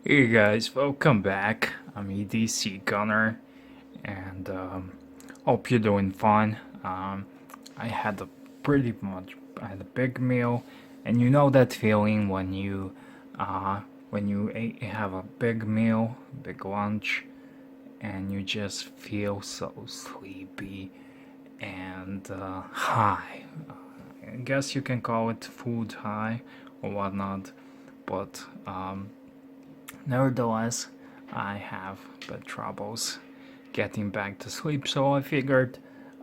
Hey guys, welcome back. I'm edcgunner, and hope you're doing fine. I had a I had a big meal, and you know that feeling when you have a big meal, big lunch, and you just feel so sleepy and high. I guess you can call it food high or whatnot, but nevertheless, I have bad troubles getting back to sleep, so I figured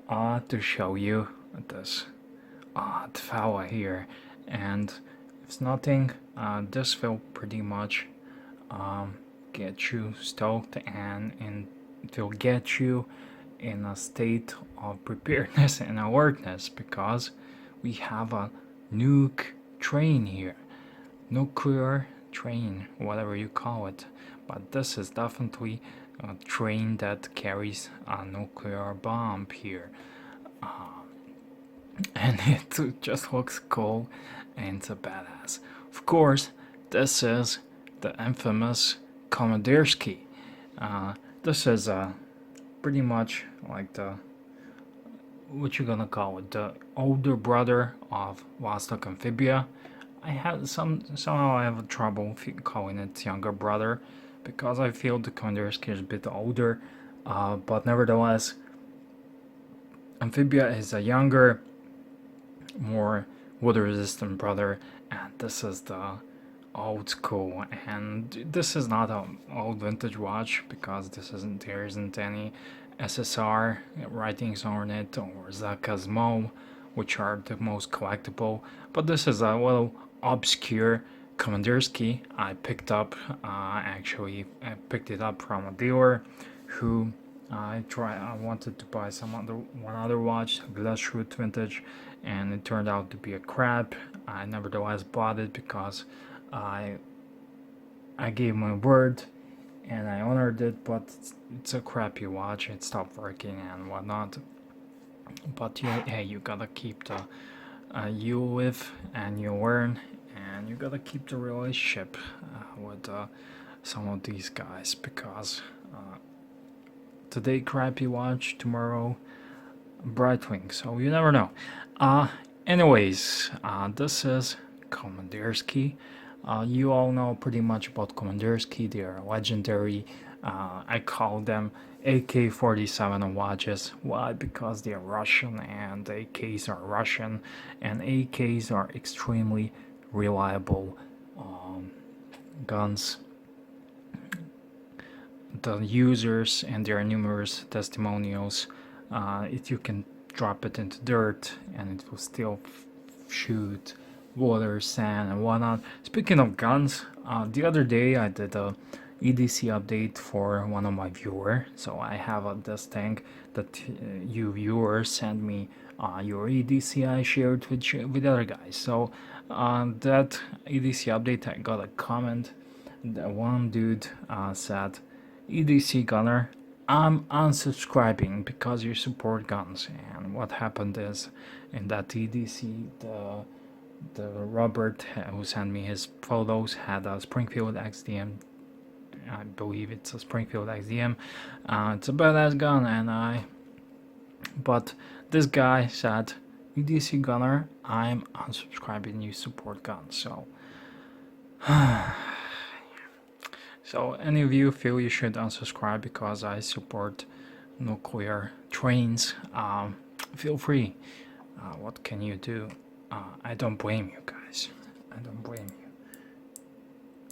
to show you this odd fella here. And if nothing, this will pretty much get you stoked and it will get you in a state of preparedness and alertness because we have a nuke train here, nuclear train, whatever you call it. But this is definitely a train that carries a nuclear bomb here. And it just looks cool and it's a badass. Of course, this is the infamous Kommandersky. This is pretty much like the what you gonna call it, the older brother of Vostok Amphibia. I have somehow I have trouble calling it younger brother because I feel the Kommandersky is a bit older, but nevertheless, Amphibia is a younger, more water resistant brother, and this is the old school. And this is not an old vintage watch because there isn't any SSR writings on it or Zaka's Mo, which are the most collectible. But this is a little obscure Kommandersky I picked up. I picked it up from a dealer who I wanted to buy one other watch, a Glashroot vintage, and it turned out to be a crap. I nevertheless bought it because I I gave my word and I honored it, but it's a crappy watch. It stopped working and whatnot. But hey, you gotta keep the you live and you learn, and you gotta keep the relationship with some of these guys because today crappy watch, tomorrow Brightwing. So you never know. Uh, this is Kommandersky. You all know pretty much about Kommandersky. They are legendary. I call them AK-47 watches. Why? Because they are Russian and AKs are Russian, and AKs are extremely reliable guns. The users, and there are numerous testimonials, if you can drop it into dirt and it will still shoot water, sand, and whatnot. Speaking of guns, the other day I did a EDC update for one of my viewers. So I have this thing that you viewers send me your EDC I shared with other guys. So that EDC update, I got a comment. The one dude said, "EDC gunner, I'm unsubscribing because you support guns." And what happened is, in that EDC, the Robert who sent me his photos had a Springfield XDM. I believe it's a Springfield XDM. It's a badass gun, but this guy said, "EDC gunner, I'm unsubscribing. You support guns." So any of you feel you should unsubscribe because I support nuclear trains, feel free. What can you do? I don't blame you guys. I don't blame you.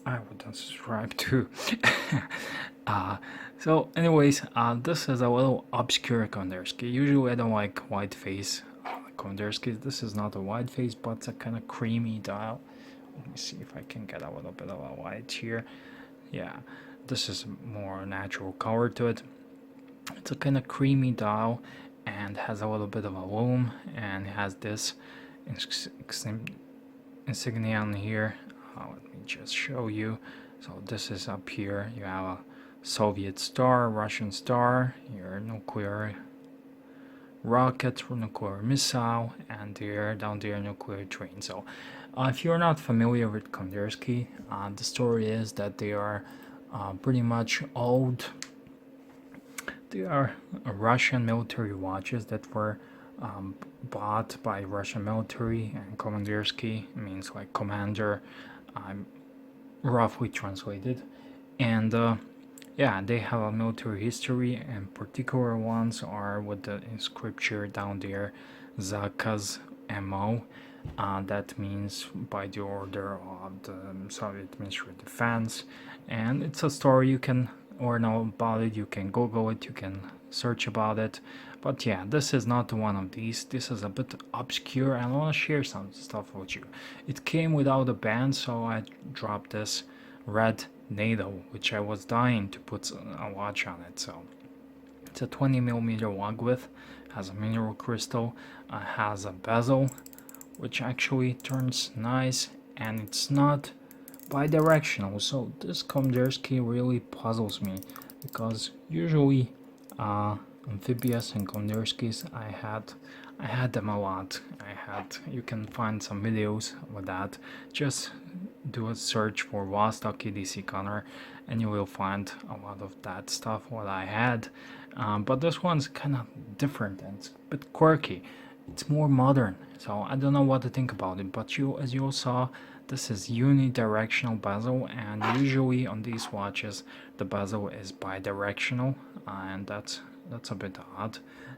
I would unsubscribe too. This is a little obscure Kommandersky. Usually I don't like white face Kommandersky. This is not a white face, but it's a kind of creamy dial. Let me see if I can get a little bit of a white here. Yeah, this is more natural color to it. It's a kind of creamy dial and has a little bit of a loom and has this insignia on here. Let me just show you. So this is up here. You have a Soviet star, Russian star, your nuclear rocket, nuclear missile, and the air down there nuclear train. So, if you're not familiar with Kandinsky, the story is that they are pretty much old. They are Russian military watches that were bought by Russian military, and Komandirsky means like commander, roughly translated. And yeah, they have a military history, and particular ones are with the scripture down there, Zakaz MO. That means by the order of the Soviet Ministry of Defense, and it's a story you can or know about it. You can Google it, you can search about it. But yeah, this is not one of these. This is a bit obscure, and I want to share some stuff with you. It came without a band, so I dropped this red NATO, which I was dying to put a watch on it. So it's a 20 millimeter lug width, has a mineral crystal, has a bezel, which actually turns nice, and it's not bi-directional. So this Komdersky really puzzles me, because usually amphibious and Komderskys I had them a lot. You can find some videos with that. Just do a search for Vostok edcgunner and you will find a lot of that stuff what I had. But this one's kind of different and it's a bit quirky. It's more modern, so I don't know what to think about it. But as you saw, this is unidirectional bezel, and usually on these watches the bezel is bidirectional, and that's a bit odd.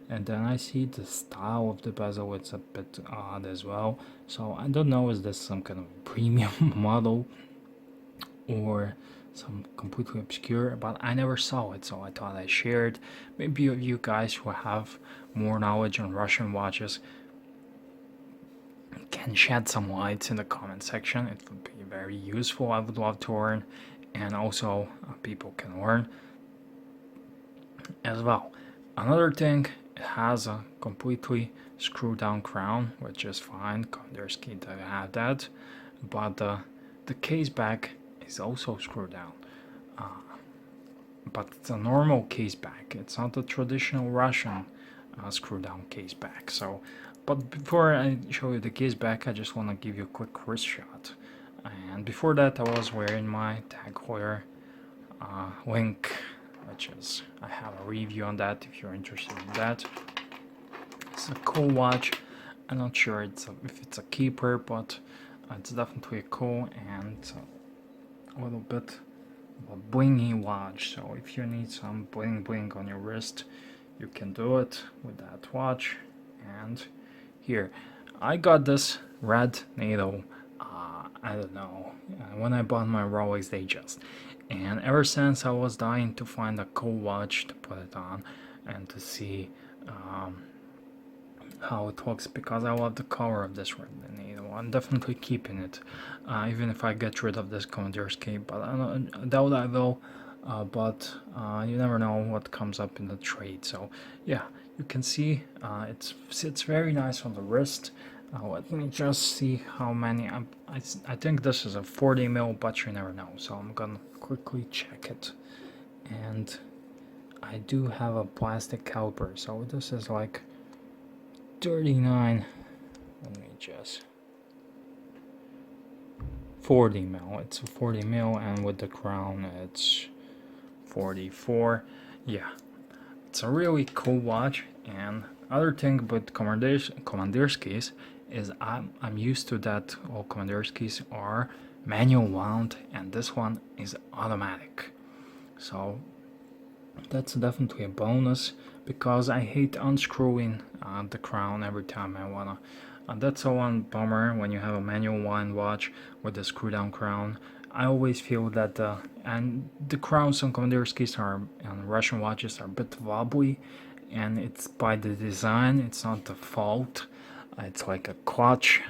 And then I see the style of the bezel, it's a bit odd as well. So I don't know, is this some kind of premium model or some completely obscure, but I never saw it, so I thought I shared. Maybe you guys who have more knowledge on Russian watches can shed some light in the comment section. It would be very useful. I would love to learn, and also people can learn as well. Another thing, it has a completely screw down crown, which is fine. Kandinsky does have that, but the case back is also screwed down. But it's a normal case back. It's not the traditional Russian screw down case back. So, but before I show you the case back, I just want to give you a quick wrist shot. And before that, I was wearing my Tag Heuer link, which is, I have a review on that if you're interested in that. It's a cool watch. I'm not sure if it's a keeper, but it's definitely cool and a little bit of a blingy watch. So if you need some bling bling on your wrist, you can do it with that watch. And here, I got this red NATO, I don't know, when I bought my Rolex Datejust. And ever since I was dying to find a cool watch to put it on and to see how it looks, because I love the color of this red NATO. I'm definitely keeping it, even if I get rid of this Kommandersky, but I doubt I will. But you never know what comes up in the trade. So yeah, you can see it sits very nice on the wrist. Let me just see how many. I think this is a 40 mil, but you never know. So I'm gonna quickly check it. And I do have a plastic caliper, so this is like 39. Let me just 40 mil. It's a 40 mil, and with the crown, it's 44. Yeah, it's a really cool watch. And other thing with Kommanderskys is I'm used to that all Kommanderskys are manual wound, and this one is automatic. So that's definitely a bonus, because I hate unscrewing the crown every time I wanna. That's a one bummer when you have a manual wind watch with a screw down crown. I always feel that and the crowns on Kommanderskys and Russian watches are a bit wobbly, and it's by the design, it's not the fault. It's like a clutch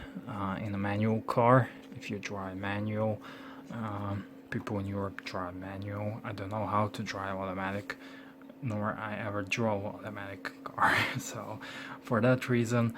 in a manual car. If you drive manual, people in Europe drive manual. I don't know how to drive automatic, nor I ever drove automatic car. So for that reason,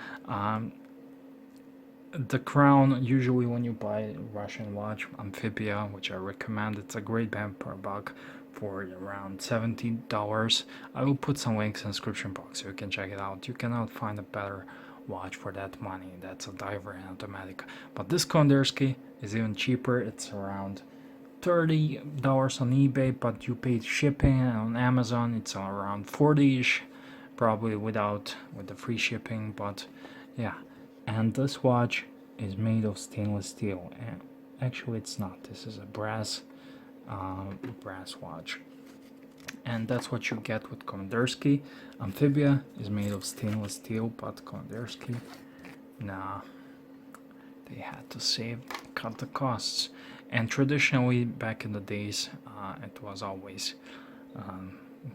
the crown, usually when you buy a Russian watch, Amphibia, which I recommend, it's a great bang per buck for around $70. I will put some links in the description box so you can check it out. You cannot find a better watch for that money. That's a diver and automatic. But this Kondersky is even cheaper. It's around $30 on eBay, but you paid shipping, and on Amazon it's around 40ish, probably with the free shipping. But yeah, and this watch is made of stainless steel, and actually it's not. This is a brass watch, and that's what you get with Kondersky. Amphibia is made of stainless steel, but Kondersky, nah, they had to cut the costs. And traditionally, back in the days, it was always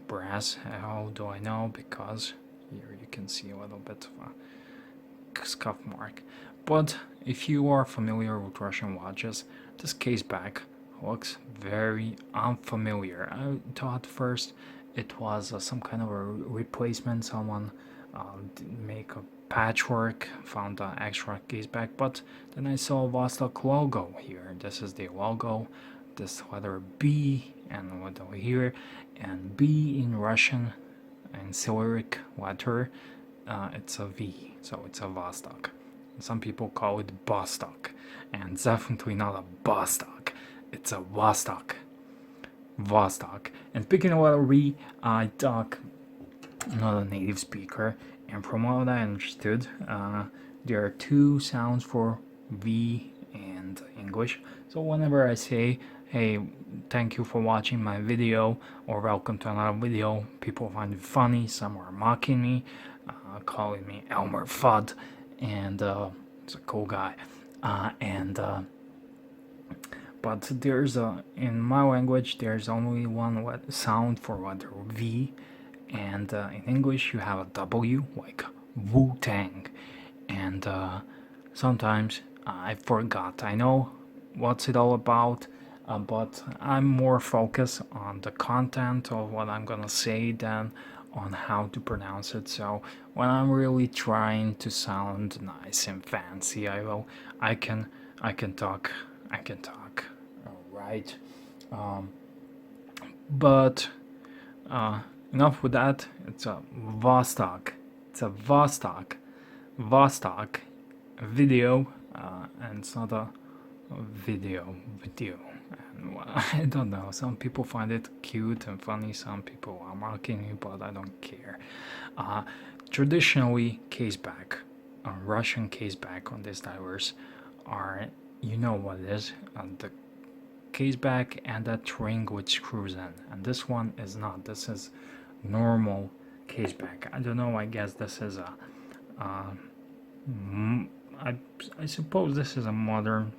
brass. How do I know? Because here you can see a little bit of a scuff mark. But if you are familiar with Russian watches, this case back looks very unfamiliar. I thought first it was some kind of a replacement. Someone make a patchwork, found an extra case back, but then I saw Vostok logo here. This is the logo, this letter B and what over here, and B in Russian and Cyrillic letter, it's a V, so it's a Vostok. Some people call it Bostok, and definitely not a Bostok, it's a Vostok. And speaking of letter V, I talk not a native speaker, and from what I understood, there are two sounds for V and English. So whenever I say, hey, thank you for watching my video, or welcome to another video, people find it funny. Some are mocking me, calling me Elmer Fudd, and it's a cool guy. But there's in my language, there's only one sound for letter V, and in English you have a W, like Wu-Tang, and sometimes I forgot. I know what's it all about, but I'm more focused on the content of what I'm gonna say than on how to pronounce it. So when I'm really trying to sound nice and fancy, I can talk, right? But enough with that. It's a Vostok. It's a Vostok video, and it's not a video. And I don't know. Some people find it cute and funny. Some people are mocking me, but I don't care. Traditionally, caseback, Russian caseback on these divers are, you know what it is, the caseback and that ring which screws in, and this one is not. This is normal caseback. I don't know, I guess this is a I suppose this is a modern,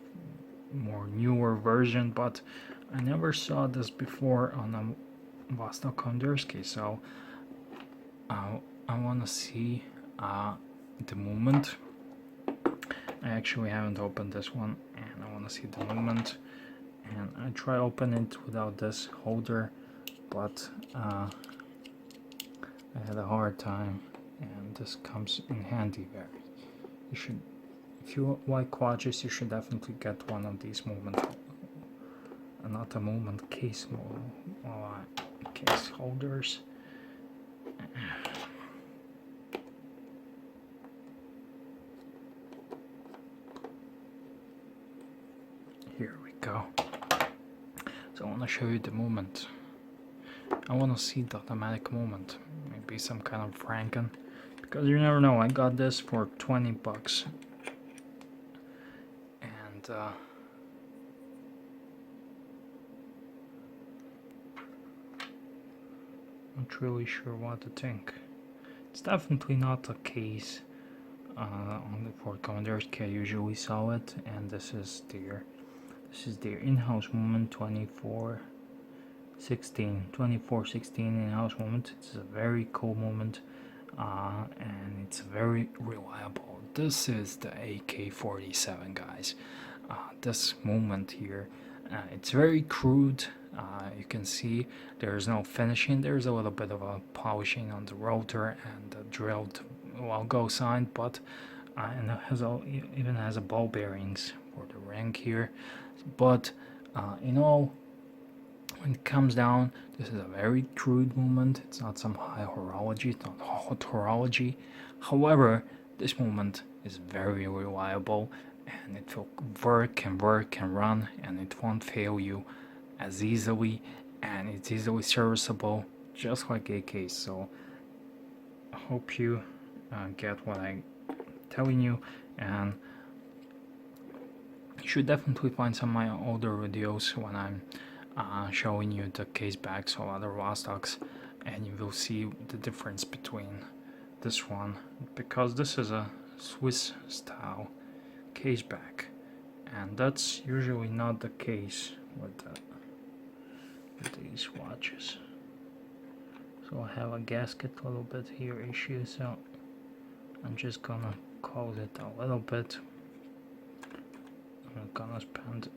more newer version, but I never saw this before on a Vostok Kondersky, so I want to see the movement. I actually haven't opened this one, and I want to see the movement, and I try open it without this holder, but I had a hard time, and this comes in handy very. You should, if you like watches, you should definitely get one of these movement, not a movement case case holders. Here we go. So I want to show you the movement. I want to see the automatic movement. Maybe some kind of Franken, because you never know. I got this for $20, and not really sure what to think. It's definitely not a case only for Kondersky. I usually saw it, and this is their in-house movement 2416 in-house movement. It's a very cool movement, and it's very reliable. This is the AK-47, guys. This movement here, it's very crude. You can see there's no finishing. There's a little bit of a polishing on the rotor and the drilled logo sign, but and it even has a ball bearings for the ring here. But in all, when it comes down, this is a very crude movement. It's not some high horology, it's not hot horology. However, this movement is very reliable, and it will work and run, and it won't fail you as easily, and it's easily serviceable, just like AK. So I hope you get what I'm telling you, and you should definitely find some of my older videos when I'm showing you the case backs of other Vostoks, and you will see the difference between this one, because this is a Swiss style case back, and that's usually not the case with these watches. So I have a gasket a little bit here issue, so I'm just gonna close it a little bit. I'm gonna spend,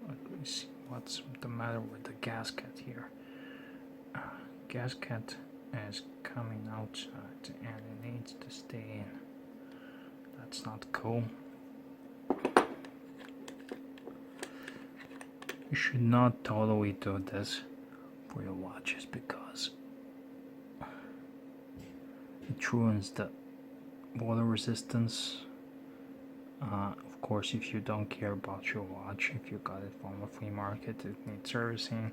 let me see what's the matter with the gasket here. Gasket is coming outside and it needs to stay in. That's not cool. You should not totally do this for your watches, because it ruins the water resistance. Of course, if you don't care about your watch, if you got it from a flea market, it needs servicing,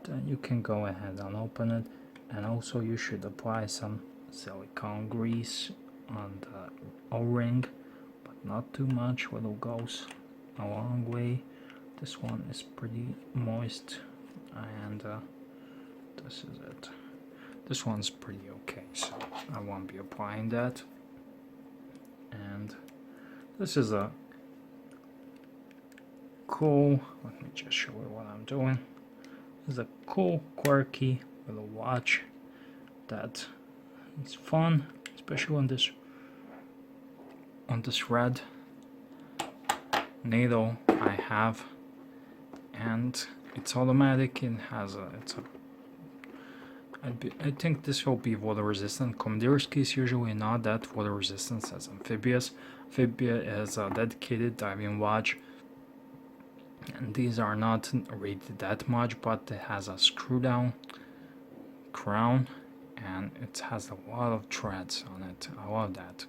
then you can go ahead and open it. And also you should apply some silicone grease on the O-ring, but not too much. Little goes a long way. This one is pretty moist, and this is it. This one's pretty okay, so I won't be applying that. And this is a cool, let me just show you what I'm doing. This is a cool, quirky little watch that is fun, especially on this red needle I have, and it's automatic. It has I think this will be water resistant. Commanderski is usually not that water resistant as Amphibious. Amphibia is a dedicated diving watch, and these are not rated that much, but it has a screw down crown and it has a lot of threads on it. I love that.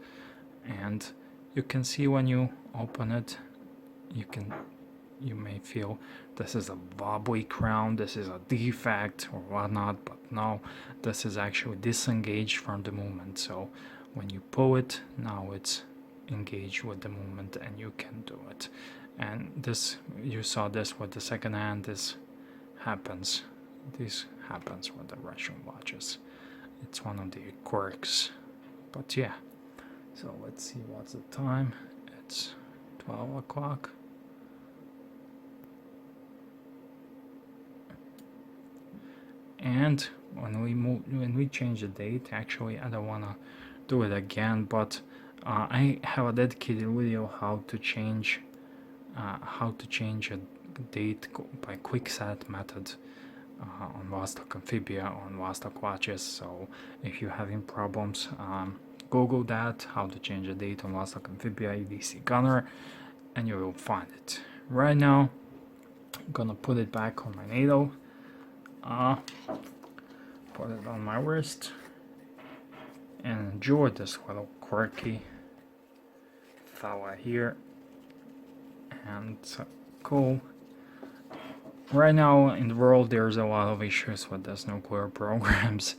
And you can see when you open it, you may feel this is a wobbly crown, this is a defect or whatnot, but no, this is actually disengaged from the movement. So when you pull it, now it's engaged with the movement and you can do it. And this, you saw this with the second hand, this happens with the Russian watches. It's one of the quirks. But yeah, so let's see what's the time. It's 12 o'clock. And when we change the date, actually I don't wanna do it again, but I have a dedicated video how to change a date by quickset method on Vostok Amphibia, on Vostok watches. So if you're having problems, Google that, how to change a date on Vostok Amphibia edcgunner, and you will find it. Right now I'm gonna put it back on my needle, put it on my wrist, and enjoy this little quirky fella here. And cool. Right now in the world there's a lot of issues with these nuclear programs,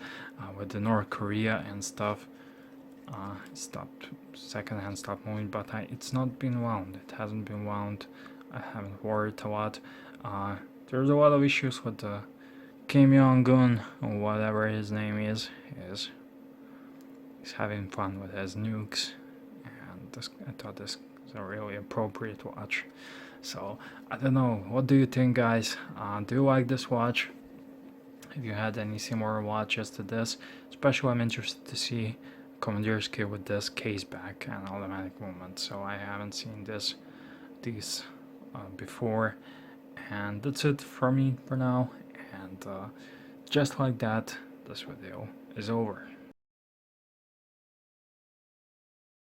with the North Korea and stuff. Second-hand stopped moving, but it's not been wound. It hasn't been wound. I haven't worried a lot. There's a lot of issues with the Kim Jong-un, or whatever his name is he's having fun with his nukes, and I thought this is a really appropriate watch. So I don't know, what do you think, guys? Do you like this watch? Have you had any similar watches to this? Especially I'm interested to see Commanderski with this case back and automatic movement. So I haven't seen these before. And that's it for me for now. And just like that, this video is over.